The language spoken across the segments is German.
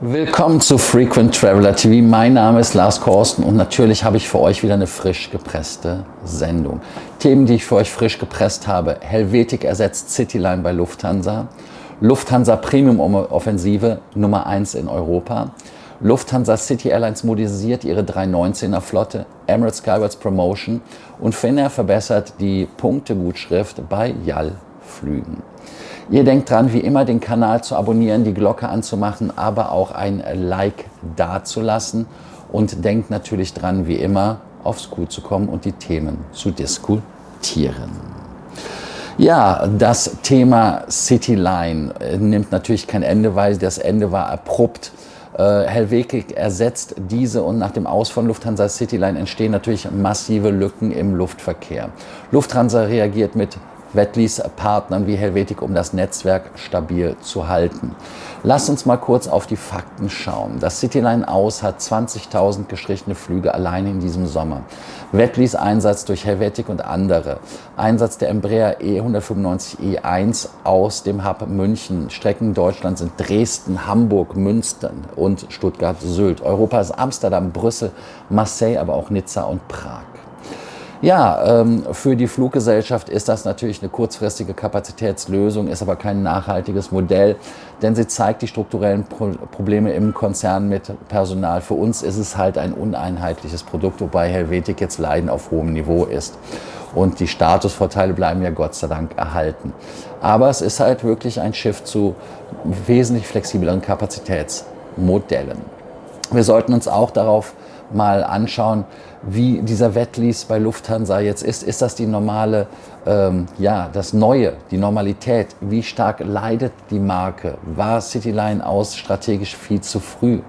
Willkommen zu Frequent Traveler TV. Mein Name ist Lars Korsten und natürlich habe ich für euch wieder eine frisch gepresste Sendung. Themen, die ich für euch frisch gepresst habe: Helvetic ersetzt Cityline bei Lufthansa, Lufthansa Premium Offensive Nummer 1 in Europa, Lufthansa City Airlines modernisiert ihre 319er Flotte, Emirates Skywards Promotion und Finnair verbessert die Punktegutschrift bei JAL-Flügen. Ihr denkt dran, wie immer den Kanal zu abonnieren, die Glocke anzumachen, aber auch ein Like dazulassen. Und denkt natürlich dran, wie immer, aufs Cool zu kommen und die Themen zu diskutieren. Ja, das Thema Cityline nimmt natürlich kein Ende, weil das Ende war abrupt. Helvetic ersetzt diese und nach dem Aus von Lufthansa Cityline entstehen natürlich massive Lücken im Luftverkehr. Lufthansa reagiert mit Wetlease-Partnern wie Helvetic, um das Netzwerk stabil zu halten. Lasst uns mal kurz auf die Fakten schauen. Das Cityline Aus hat 20.000 gestrichene Flüge allein in diesem Sommer. Wetlease-Einsatz durch Helvetic und andere. Einsatz der Embraer E195-E1 aus dem Hub München. Strecken in Deutschland sind Dresden, Hamburg, Münster und Stuttgart-Sylt. Europa ist Amsterdam, Brüssel, Marseille, aber auch Nizza und Prag. Ja, für die Fluggesellschaft ist das natürlich eine kurzfristige Kapazitätslösung, ist aber kein nachhaltiges Modell, denn sie zeigt die strukturellen Probleme im Konzern mit Personal. Für uns ist es halt ein uneinheitliches Produkt, wobei Helvetic jetzt Leiden auf hohem Niveau ist. Und die Statusvorteile bleiben ja Gott sei Dank erhalten. Aber es ist halt wirklich ein Shift zu wesentlich flexibleren Kapazitätsmodellen. Wir sollten uns auch darauf mal anschauen, wie dieser Wetlease bei Lufthansa jetzt ist. Ist das die normale, das Neue, die Normalität? Wie stark leidet die Marke? War Cityline Aus strategisch viel zu früh?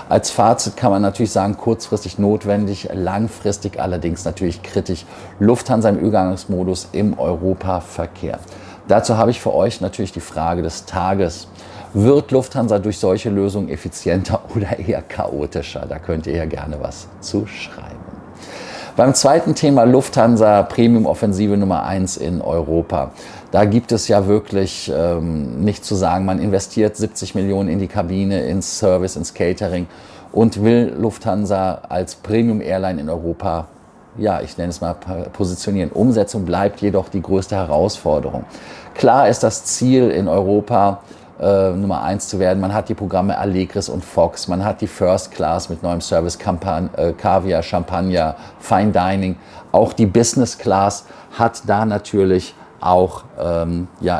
Als Fazit kann man natürlich sagen, kurzfristig notwendig, langfristig allerdings natürlich kritisch. Lufthansa im Übergangsmodus im Europaverkehr. Dazu habe ich für euch natürlich die Frage des Tages. Wird Lufthansa durch solche Lösungen effizienter oder eher chaotischer? Da könnt ihr ja gerne was zu schreiben. Beim zweiten Thema Lufthansa Premium Offensive Nummer 1 in Europa. Da gibt es ja wirklich nichts zu sagen. Man investiert 70 Millionen in die Kabine, ins Service, ins Catering und will Lufthansa als Premium Airline in Europa, ja, ich nenne es mal positionieren. Umsetzung bleibt jedoch die größte Herausforderung. Klar ist das Ziel in Europa, Nummer 1 zu werden. Man hat die Programme Allegris und Fox, man hat die First Class mit neuem Service, Kaviar, Champagner, Fine Dining. Auch die Business Class hat da natürlich auch,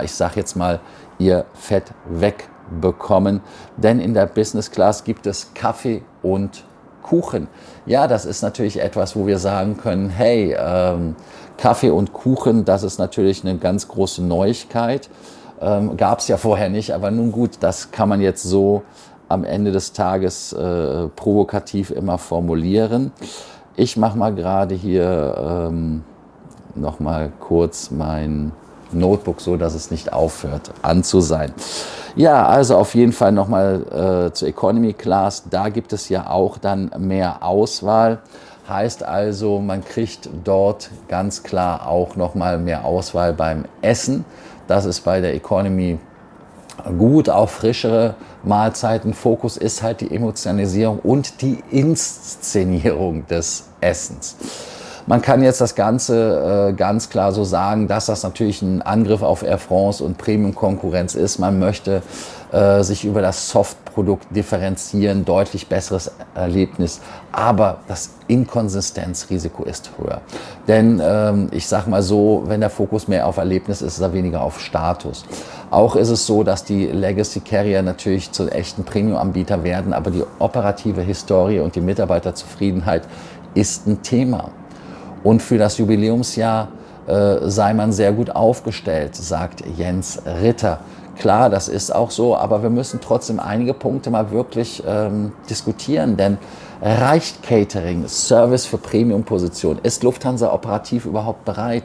ich sag jetzt mal, ihr Fett wegbekommen. Denn in der Business Class gibt es Kaffee und Kuchen. Ja, das ist natürlich etwas, wo wir sagen können, hey, Kaffee und Kuchen, das ist natürlich eine ganz große Neuigkeit. Gab es ja vorher nicht, aber nun gut, das kann man jetzt so am Ende des Tages provokativ immer formulieren. Ich mache mal gerade hier noch mal kurz mein Notebook, so dass es nicht aufhört an zu sein. Ja, also auf jeden Fall noch mal zur Economy Class. Da gibt es ja auch dann mehr Auswahl. Heißt also, man kriegt dort ganz klar auch noch mal mehr Auswahl beim Essen. Das ist bei der Economy gut, auch frischere Mahlzeiten. Fokus ist halt die Emotionalisierung und die Inszenierung des Essens. Man kann jetzt das Ganze ganz klar so sagen, dass das natürlich ein Angriff auf Air France und Premium-Konkurrenz ist. Man möchte sich über das Soft-Produkt differenzieren, deutlich besseres Erlebnis, aber das Inkonsistenzrisiko ist höher. Denn ich sage mal so, wenn der Fokus mehr auf Erlebnis ist, ist er weniger auf Status. Auch ist es so, dass die Legacy Carrier natürlich zu echten Premium-Anbieter werden, aber die operative Historie und die Mitarbeiterzufriedenheit ist ein Thema. Und für das Jubiläumsjahr sei man sehr gut aufgestellt, sagt Jens Ritter. Klar, das ist auch so, aber wir müssen trotzdem einige Punkte mal wirklich diskutieren, denn reicht Catering, Service für Premium-Position? Ist Lufthansa operativ überhaupt bereit?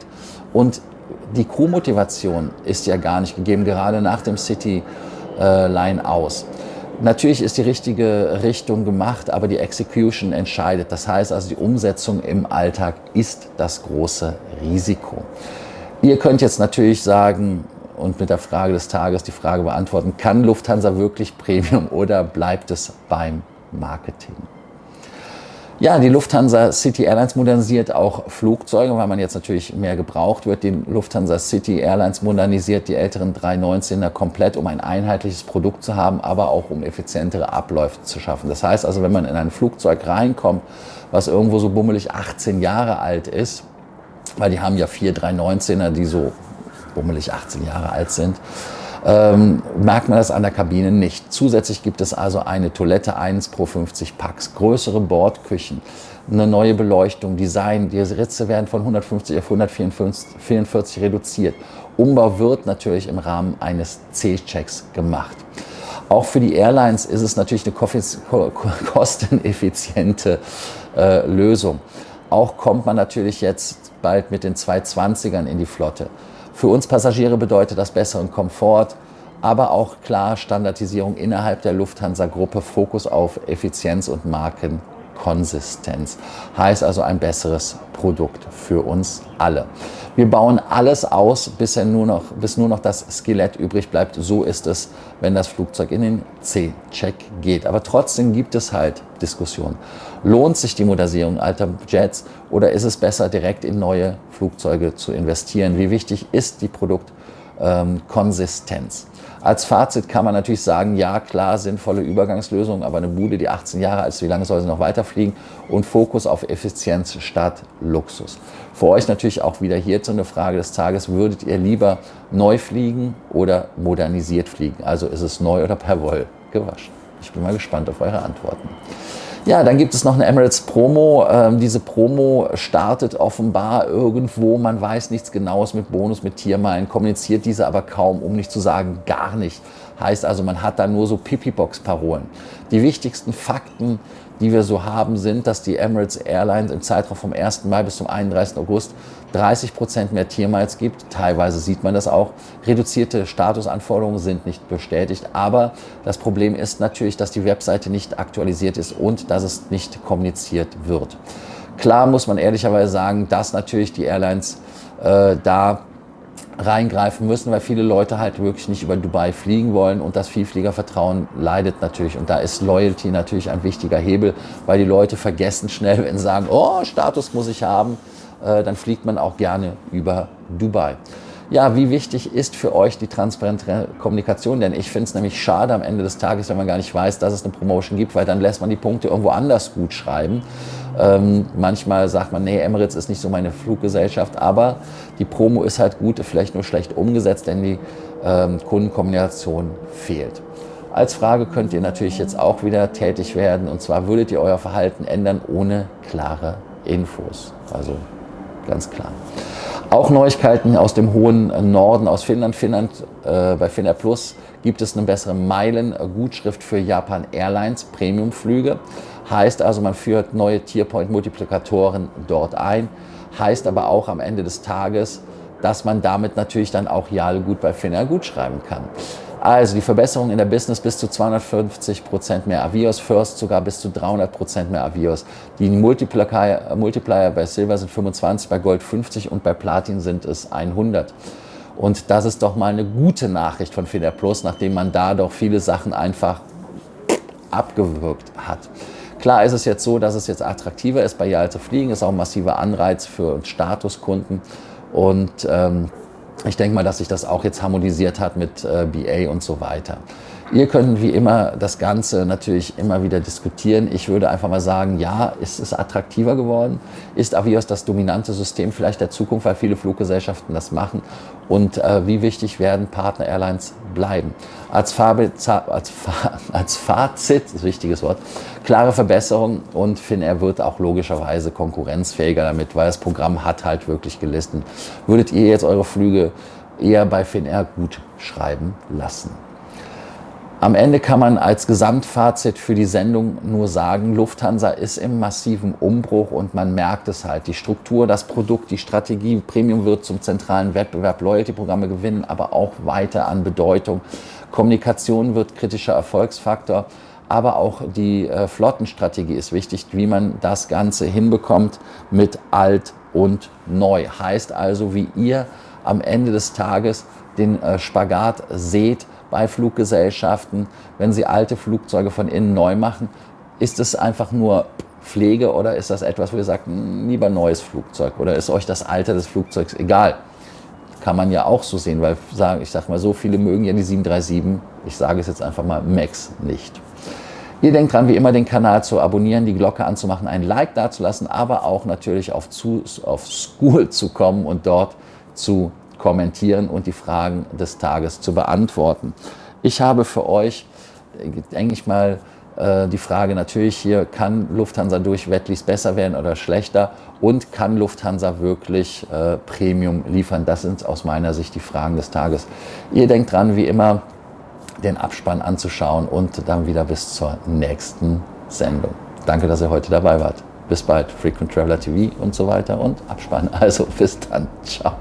Und die Crew-Motivation ist ja gar nicht gegeben, gerade nach dem Cityline Aus. Natürlich ist die richtige Richtung gemacht, aber die Execution entscheidet. Das heißt also, die Umsetzung im Alltag ist das große Risiko. Ihr könnt jetzt natürlich sagen, und mit der Frage des Tages die Frage beantworten, kann Lufthansa wirklich Premium oder bleibt es beim Marketing? Ja, die Lufthansa City Airlines modernisiert auch Flugzeuge, weil man jetzt natürlich mehr gebraucht wird. Die Lufthansa City Airlines modernisiert die älteren 319er komplett, um ein einheitliches Produkt zu haben, aber auch um effizientere Abläufe zu schaffen. Das heißt also, wenn man in ein Flugzeug reinkommt, was irgendwo so bummelig 18 Jahre alt ist, weil die haben ja 4 319er, die so bummelig 18 Jahre alt sind, merkt man das an der Kabine nicht. Zusätzlich gibt es also eine Toilette 1 pro 50 Pax, größere Bordküchen, eine neue Beleuchtung, Design, die Ritze werden von 150 auf 144 reduziert. Umbau wird natürlich im Rahmen eines C-Checks gemacht. Auch für die Airlines ist es natürlich eine kosteneffiziente Lösung. Auch kommt man natürlich jetzt bald mit den 220ern in die Flotte. Für uns Passagiere bedeutet das besseren Komfort, aber auch klar Standardisierung innerhalb der Lufthansa-Gruppe, Fokus auf Effizienz und Markenkonsistenz. Heißt also ein besseres Produkt für uns alle. Wir bauen alles aus, bis nur noch das Skelett übrig bleibt. So ist es, wenn das Flugzeug in den C-Check geht. Aber trotzdem gibt es halt Diskussionen. Lohnt sich die Modernisierung alter Jets oder ist es besser, direkt in neue Flugzeuge zu investieren? Wie wichtig ist die Produktkonsistenz? Als Fazit kann man natürlich sagen, ja klar, sinnvolle Übergangslösung, aber eine Bude, die 18 Jahre alt ist, wie lange soll sie noch weiterfliegen? Und Fokus auf Effizienz statt Luxus. Für euch natürlich auch wieder hierzu eine Frage des Tages, würdet ihr lieber neu fliegen oder modernisiert fliegen? Also ist es neu oder per Woll gewaschen? Ich bin mal gespannt auf eure Antworten. Ja, dann gibt es noch eine Emirates Promo. Diese Promo startet offenbar irgendwo, man weiß nichts Genaues mit Bonus, mit Tiermeilen, kommuniziert diese aber kaum, um nicht zu sagen gar nicht. Heißt also, man hat da nur so Pipi-Box-Parolen. Die wichtigsten Fakten, die wir so haben, sind, dass die Emirates Airlines im Zeitraum vom 1. Mai bis zum 31. August 30% mehr Tiermiles gibt. Teilweise sieht man das auch. Reduzierte Statusanforderungen sind nicht bestätigt. Aber das Problem ist natürlich, dass die Webseite nicht aktualisiert ist und dass es nicht kommuniziert wird. Klar muss man ehrlicherweise sagen, dass natürlich die Airlines da reingreifen müssen, weil viele Leute halt wirklich nicht über Dubai fliegen wollen und das Vielfliegervertrauen leidet natürlich. Und da ist Loyalty natürlich ein wichtiger Hebel, weil die Leute vergessen schnell, wenn sie sagen, oh, Status muss ich haben, dann fliegt man auch gerne über Dubai. Ja, wie wichtig ist für euch die transparente Kommunikation? Denn ich finde es nämlich schade am Ende des Tages, wenn man gar nicht weiß, dass es eine Promotion gibt, weil dann lässt man die Punkte irgendwo anders gut schreiben. Manchmal sagt man, nee, Emirates ist nicht so meine Fluggesellschaft, aber die Promo ist halt gut, vielleicht nur schlecht umgesetzt, denn die Kundenkommunikation fehlt. Als Frage könnt ihr natürlich jetzt auch wieder tätig werden, und zwar würdet ihr euer Verhalten ändern ohne klare Infos. Also ganz klar. Auch Neuigkeiten aus dem hohen Norden, aus Finnland. Bei Finnair Plus gibt es eine bessere Meilengutschrift für Japan Airlines Premiumflüge. Heißt also, man führt neue Tierpoint-Multiplikatoren dort ein. Heißt aber auch am Ende des Tages, dass man damit natürlich dann auch Jahregut bei Finnair gut schreiben kann. Also die Verbesserung in der Business bis zu 250% mehr Avios, First sogar bis zu 300% mehr Avios. Die Multiplier bei Silver sind 25, bei Gold 50 und bei Platin sind es 100. Und das ist doch mal eine gute Nachricht von Finnair Plus, nachdem man da doch viele Sachen einfach abgewürgt hat. Klar ist es jetzt so, dass es jetzt attraktiver ist, bei JAL zu fliegen, ist auch ein massiver Anreiz für uns Statuskunden und ich denke mal, dass sich das auch jetzt harmonisiert hat mit BA und so weiter. Ihr könnt wie immer das Ganze natürlich immer wieder diskutieren. Ich würde einfach mal sagen, ja, ist es attraktiver geworden? Ist Avios das dominante System vielleicht der Zukunft, weil viele Fluggesellschaften das machen? Und wie wichtig werden Partner-Airlines bleiben? Als Fazit, das ist ein wichtiges Wort, klare Verbesserung und Finnair wird auch logischerweise konkurrenzfähiger damit, weil das Programm hat halt wirklich gelitten. Würdet ihr jetzt eure Flüge eher bei Finnair gut schreiben lassen? Am Ende kann man als Gesamtfazit für die Sendung nur sagen, Lufthansa ist im massiven Umbruch und man merkt es halt. Die Struktur, das Produkt, die Strategie, Premium wird zum zentralen Wettbewerb, Loyalty-Programme gewinnen, aber auch weiter an Bedeutung. Kommunikation wird kritischer Erfolgsfaktor, aber auch die Flottenstrategie ist wichtig, wie man das Ganze hinbekommt mit alt und neu. Heißt also, wie ihr am Ende des Tages den Spagat seht bei Fluggesellschaften, wenn sie alte Flugzeuge von innen neu machen. Ist es einfach nur Pflege oder ist das etwas, wo ihr sagt, lieber neues Flugzeug, oder ist euch das Alter des Flugzeugs egal? Kann man ja auch so sehen, weil ich sag mal, so viele mögen ja die 737, ich sage es jetzt einfach mal, Max nicht. Ihr denkt dran, wie immer den Kanal zu abonnieren, die Glocke anzumachen, ein Like dazulassen, aber auch natürlich auf School zu kommen und dort zu kommentieren und die Fragen des Tages zu beantworten. Ich habe für euch, denke ich mal, die Frage natürlich hier, kann Lufthansa durch Wet-Lease besser werden oder schlechter, und kann Lufthansa wirklich Premium liefern? Das sind aus meiner Sicht die Fragen des Tages. Ihr denkt dran, wie immer, den Abspann anzuschauen und dann wieder bis zur nächsten Sendung. Danke, dass ihr heute dabei wart. Bis bald, Frequent Traveler TV und so weiter und Abspann. Also bis dann, ciao.